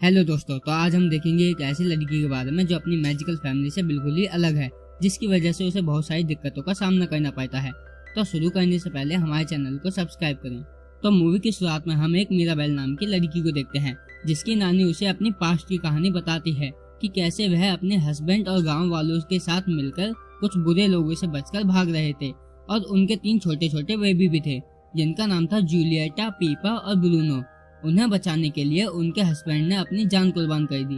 Hello दोस्तों, तो आज हम देखेंगे एक ऐसी लड़की के बारे में जो अपनी मैजिकल फैमिली से बिल्कुल ही अलग है, जिसकी वजह से उसे बहुत सारी दिक्कतों का सामना करना पड़ता है। तो शुरू करने से पहले हमारे चैनल को सब्सक्राइब करें। तो मूवी की शुरुआत में हम एक मिराबेल नाम की लड़की को देखते हैं, जिसकी नानी उसे अपनी पास्ट की कहानी बताती है कि कैसे वह अपने हस्बैंड और गाँव वालों के साथ मिलकर कुछ बुरे लोगों से बचकर भाग रहे थे और उनके 3 छोटे छोटे बेबी भी थे, जिनका नाम था जूलियटा, पीपा और ब्रूनो। उन्हें बचाने के लिए उनके हस्बैंड ने अपनी जान कुर्बान कर दी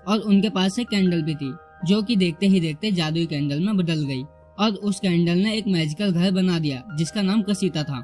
और उनके पास एक कैंडल भी थी, जो कि देखते ही देखते जादुई कैंडल में बदल गई और उस कैंडल ने एक मैजिकल घर बना दिया जिसका नाम कसीता था।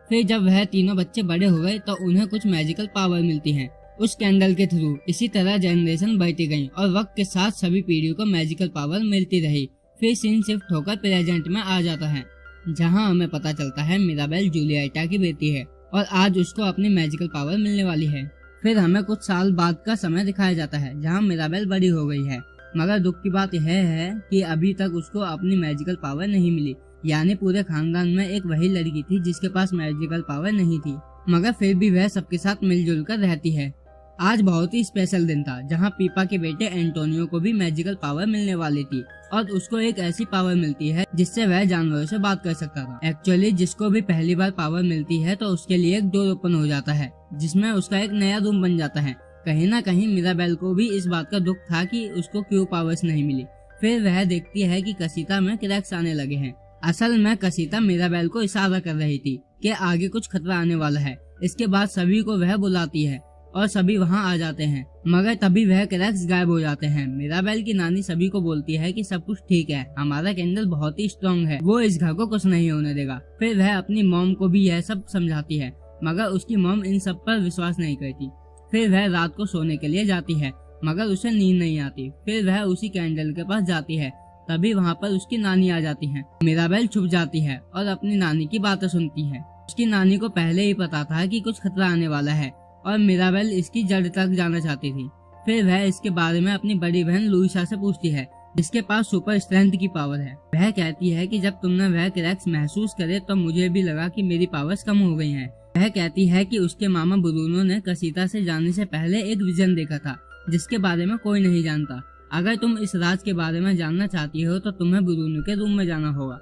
फिर जब वह तीनों बच्चे बड़े हो गए तो उन्हें कुछ मैजिकल पावर मिलती है उस कैंडल के थ्रू। इसी तरह जनरेशन बढ़ती गई और वक्त के साथ सभी पीढ़ियों को मैजिकल पावर मिलती रही। फिर सीन शिफ्ट होकर प्रेजेंट में आ जाता है, जहाँ हमें पता चलता है मिराबेल जूलियटा की बेटी है और आज उसको अपनी मैजिकल पावर मिलने वाली है। फिर हमें कुछ साल बाद का समय दिखाया जाता है, जहां मिराबेल बड़ी हो गई है, मगर दुख की बात यह है कि अभी तक उसको अपनी मैजिकल पावर नहीं मिली। यानी पूरे खानदान में एक वही लड़की थी जिसके पास मैजिकल पावर नहीं थी, मगर फिर भी वह सबके साथ मिलजुल कर रहती है। आज बहुत ही स्पेशल दिन था, जहां पीपा के बेटे एंटोनियो को भी मैजिकल पावर मिलने वाली थी और उसको एक ऐसी पावर मिलती है जिससे वह जानवरों से बात कर सकता था। एक्चुअली जिसको भी पहली बार पावर मिलती है तो उसके लिए एक डोर ओपन हो जाता है, जिसमें उसका एक नया रूम बन जाता है। कहीं ना कहीं मिराबेल को भी इस बात का दुख था कि उसको क्यों पावर्स नहीं मिली। फिर वह देखती है कि कसीता में क्रैक्स आने लगे हैं। असल में कसीता मिराबेल को इशारा कर रही थी कि आगे कुछ खतरा आने वाला है। इसके बाद सभी को वह बुलाती है और सभी वहां आ जाते हैं, मगर तभी वह क्रैक्स गायब हो जाते हैं। मिराबेल की नानी सभी को बोलती है कि सब कुछ ठीक है, हमारा कैंडल बहुत ही स्ट्रॉन्ग है, वो इस घर को कुछ नहीं होने देगा। फिर वह अपनी मॉम को भी यह सब समझाती है, मगर उसकी मॉम इन सब पर विश्वास नहीं करती। फिर वह रात को सोने के लिए जाती है, मगर उसे नींद नहीं आती। फिर वह उसी कैंडल के पास जाती है, तभी वहाँ पर उसकी नानी आ जाती है। मिराबेल छुप जाती है और अपनी नानी की बातें सुनती है। उसकी नानी को पहले ही पता था कि कुछ खतरा आने वाला है और मिराबेल इसकी जड़ तक जाना चाहती थी। फिर वह इसके बारे में अपनी बड़ी बहन लुइसा से पूछती है, जिसके पास सुपर स्ट्रेंथ की पावर है। वह कहती है कि जब तुमने वह क्रैक्स महसूस करे तो मुझे भी लगा कि मेरी पावर्स कम हो गई हैं। वह कहती है कि उसके मामा ब्रूनो ने कसीता से जाने से पहले एक विजन देखा था, जिसके बारे में कोई नहीं जानता। अगर तुम इस राज के बारे में जानना चाहती हो तो तुम्हें ब्रूनो के रूम में जाना होगा।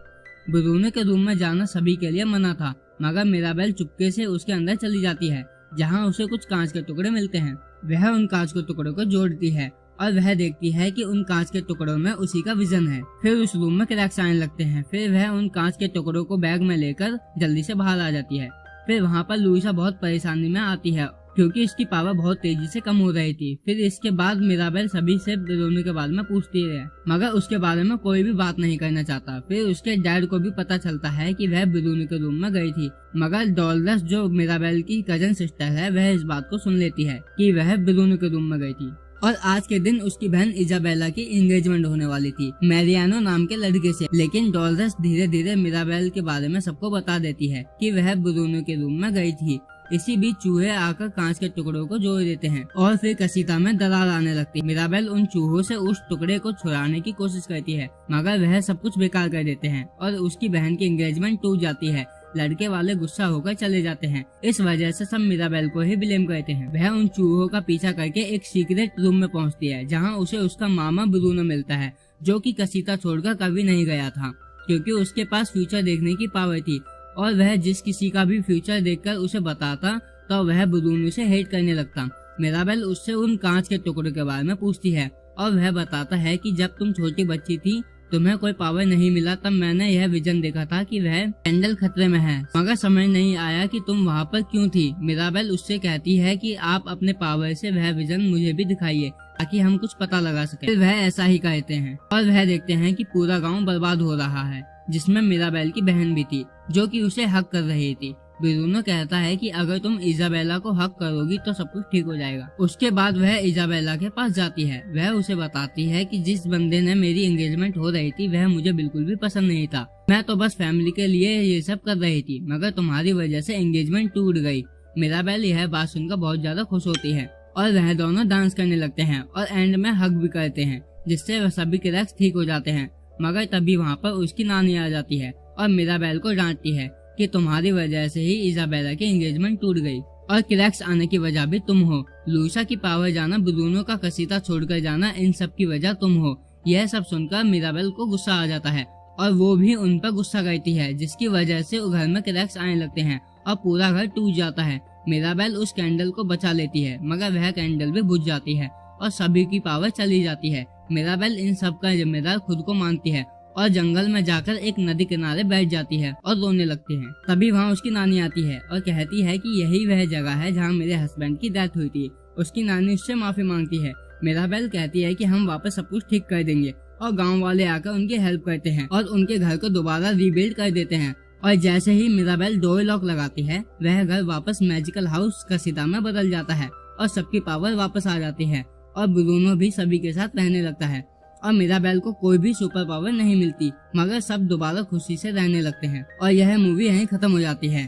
ब्रूनो के रूम में जाना सभी के लिए मना था, मगर मिराबेल चुपके से उसके अंदर चली जाती है, जहां उसे कुछ कांच के टुकड़े मिलते हैं। वह उन कांच के टुकड़ों को जोड़ती है और वह देखती है कि उन कांच के टुकड़ों में उसी का विजन है। फिर उस रूम में क्रैक्स आने लगते हैं। फिर वह उन कांच के टुकड़ों को बैग में लेकर जल्दी से बाहर आ जाती है। फिर वहाँ पर लुइसा बहुत परेशानी में आती है, क्योंकि इसकी पावर बहुत तेजी से कम हो रही थी। फिर इसके बाद मिराबेल सभी से ब्रूनो के बारे में पूछती है, मगर उसके बारे में कोई भी बात नहीं करना चाहता। फिर उसके डैड को भी पता चलता है कि वह ब्रूनो के रूम में गई थी, मगर डॉलरस जो मिराबेल की कजन सिस्टर है, वह इस बात को सुन लेती है कि वह ब्रूनो के रूम में गई थी। और आज के दिन उसकी बहन इजाबेला की एंगेजमेंट होने वाली थी मैरियानो नाम के लड़के से। लेकिन डॉलरस धीरे धीरे मिराबेल के बारे में सबको बता देती है कि वह ब्रूनो के रूम में गई थी। इसी बीच चूहे आकर कांच के टुकड़ों को जोड़ देते हैं और फिर कसीता में दरार आने लगती है। मिराबेल उन चूहों से उस टुकड़े को छुड़ाने की कोशिश करती है, मगर वह सब कुछ बेकार कर देते हैं और उसकी बहन की एंगेजमेंट टूट जाती है। लड़के वाले गुस्सा होकर चले जाते हैं। इस वजह से सब मिराबेल को ही ब्लेम करते हैं। वह उन चूहों का पीछा करके एक सीक्रेट रूम में पहुंचती है, जहां उसे उसका मामा ब्रूनो मिलता है, जो कि कसीता छोड़कर कभी नहीं गया था, क्योंकि उसके पास फ्यूचर देखने की पावर थी और वह जिस किसी का भी फ्यूचर देखकर उसे बताता तो वह ब्रूनो से हेट करने लगता। मिराबेल उससे उन कांच के टुकड़ों के बारे में पूछती है और वह बताता है कि जब तुम छोटी बच्ची थी, तुम्हें कोई पावर नहीं मिला, तब मैंने यह विजन देखा था कि वह कैंडल खतरे में है, मगर समझ नहीं आया कि तुम वहाँ पर क्यों थी। मिराबेल उससे कहती है कि आप अपने पावर से वह विजन मुझे भी दिखाइए ताकि हम कुछ पता लगा सके। फिर वह ऐसा ही कहते हैं और वह देखते हैं कि पूरा गाँव बर्बाद हो रहा है, जिसमें मिराबेल की बहन भी थी, जो कि उसे हक कर रही थी। ब्रूनो कहता है कि अगर तुम इजाबेला को हक करोगी तो सब कुछ ठीक हो जाएगा। उसके बाद वह इजाबेला के पास जाती है। वह उसे बताती है कि जिस बंदे ने मेरी एंगेजमेंट हो रही थी वह मुझे बिल्कुल भी पसंद नहीं था। मैं तो बस फैमिली के लिए ये सब कर रही थी, मगर तुम्हारी वजह से एंगेजमेंट टूट गई। मिराबेल यह बात सुनकर बहुत ज्यादा खुश होती है और वह दोनों डांस करने लगते हैं और एंड में हग भी करते हैं, जिससे वह सभी क्रैक्स ठीक हो जाते हैं। मगर तभी वहाँ पर उसकी नानी आ जाती है और मिराबेल को डांटती है कि तुम्हारी वजह से ही इजाबेला की एंगेजमेंट टूट गई और क्लैक्स आने की वजह भी तुम हो। लूसा की पावर जाना, ब्रूनो का कसीदा छोड़कर जाना, इन सब की वजह तुम हो। यह सब सुनकर मिराबेल को गुस्सा आ जाता है और वो भी उन पर गुस्सा करती है, जिसकी वजह से घर में क्रैक्स आने लगते हैं और पूरा घर टूट जाता है। मिराबेल उस कैंडल को बचा लेती है, मगर वह कैंडल भी बुझ जाती है और सभी की पावर चली जाती है। मिराबेल इन सब का जिम्मेदार खुद को मानती है और जंगल में जाकर एक नदी किनारे बैठ जाती है और रोने लगती है। तभी वहाँ उसकी नानी आती है और कहती है कि यही वह जगह है जहाँ मेरे हस्बैंड की डेथ हुई थी। उसकी नानी उससे माफी मांगती है। मिराबेल कहती है कि हम वापस सब कुछ ठीक कर देंगे और गांव वाले आकर उनकी हेल्प करते हैं और उनके घर को दोबारा रीबिल्ड कर देते हैं। और जैसे ही मिराबेल डोर लॉक लगाती है, वह घर वापस मैजिकल हाउस कसीदा में बदल जाता है और सबकी पावर वापस आ जाती है और ब्रूनो भी सभी के साथ रहने लगता है। और मिराबेल को कोई भी सुपर पावर नहीं मिलती, मगर सब दोबारा खुशी से रहने लगते हैं और यह मूवी यहीं खत्म हो जाती है।